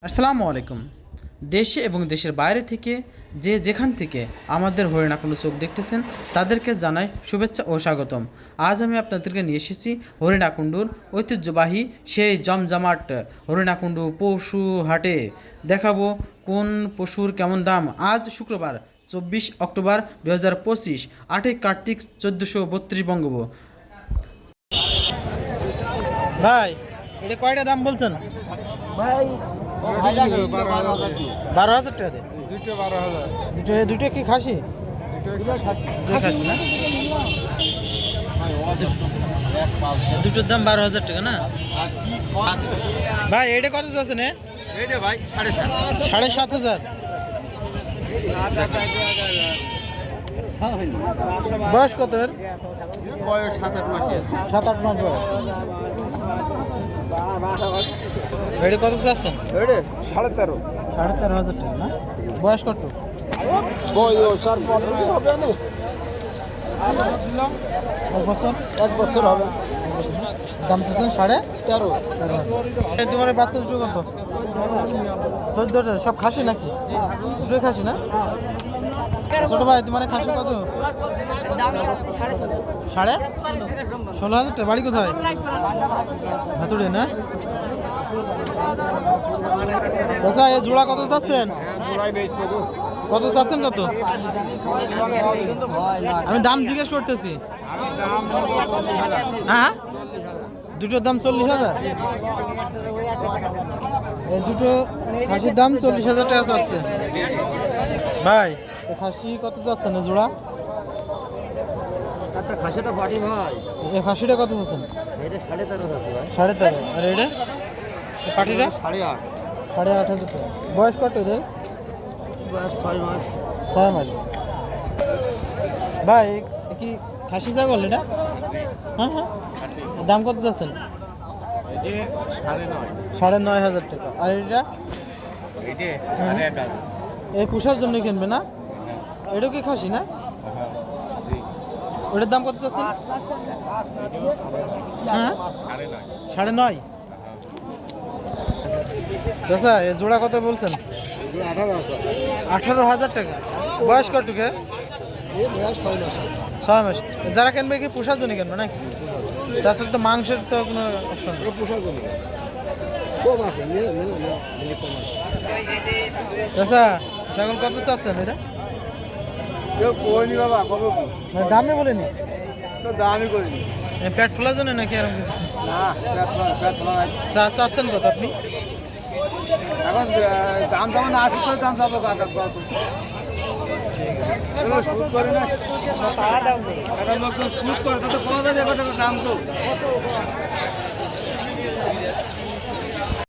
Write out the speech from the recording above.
আসসালামু আলাইকুম। দেশে এবং দেশের বাইরে থেকে যে যেখান থেকে আমাদের হরিণাকুণ্ডু চোখ দেখতেছেন তাদেরকে জানাই শুভেচ্ছা ও স্বাগতম। আজ আমি আপনাদেরকে নিয়ে এসেছি হরিণাকুণ্ডুর ঐতিহ্যবাহী সেই জমজমাট হরিণাকুণ্ডু পশু হাটে। দেখাবো কোন পশুর কেমন দাম। আজ শুক্রবার 24 অক্টোবর 2025, 8 কার্তিক 1432 বঙ্গব। ভাই এটা কয়টা দাম বলছেন? ভাই 12,000 টাকা দিয়ে দুটো 12,000 দুটো কি খাসি? দুটো খাসি দুটো খাসি না? দুটোর দাম 12,000 টাকা না ভাই? এটা কত আছে না? এইটা ভাই 7.5 7,500। বয়স কত এর? বয়স 7-8 মাস 7-8 মাস বয়স। এটা কত চাচ্ছেন? এইটা 13.5 13,500 টাকা না? বয়স কত? বয়স আর 15 হবে না, 1 বছর। 1 বছর হবে। দাম চাচ্ছেন 13,500। 13 এই তোমার বাচ্চা দুটো কত? 14টা। সব খাসি নাকি? দুটোই খাসি না? ছোট ভাই তোমার খাসি কত? 16,500 টাকা। বাড়ি কোথায়? হাতুড়ে না? চাচা এই জোড়া কত চাচ্ছেন? কত চাচ্ছেন কত? আমি দাম জিজ্ঞেস করতেছি। হ্যাঁ, দুটোর দাম 40,000। এই দুটো খাসির দাম 40,000 টাকা চাচ্ছে ভাই। খাসি কত চাচ্ছেন এই জোড়া? একটা খাসিটা বাড়ি ভাই, এই খাসিটা কত চাচ্ছেন? এটা 13.5 আছে ভাই। 13.5। আর এটা পাটিটা 8.5 8,500 টাকা। বয়স কত এদের? বয়স 6 মাস 6 মাস। ভাই এ কি খাসি ছাগল এটা? হ্যাঁ হ্যাঁ। দাম কত চাচ্ছেন? এটা 9.5 9,500 টাকা। আর এটা এটা হুম। 8.5 এই পুষার জন্য কিনবে না? এটাও কি খাসি না? ওটার দাম কত চাচ্ছেন? হ্যাঁ 9.5। চাচা এ জোড়া কত বলছেন? 18,000 টাকা। বয়স কতটুকু? এই বয়স 6 মাস 6 মাস। যারা কিনবে কি পোষার জন্য কিনবে নাকি? তাছাড়া তো মাংসের তো কোনো অপশন নেই। এই পোষা জন্য কম আছে, মিলে কম আছে। চাচা ছাগল কত চাচ্ছেন এটা? কেউ কইনি বাবা, কবে কি মানে দামে বলেনি? তো দামই করিনি। পেট খোলার জন্য নাকি এরকম কিছু? না, পেট ফলা নাই। চাচ্ছেন কত আপনি? এখন দাম দাম না আসে, দাম যাবো কাকা কত শুট করে না, সারা দাম নেই। একটা লোক শুট করে তো পাওয়া যায়, দাম তো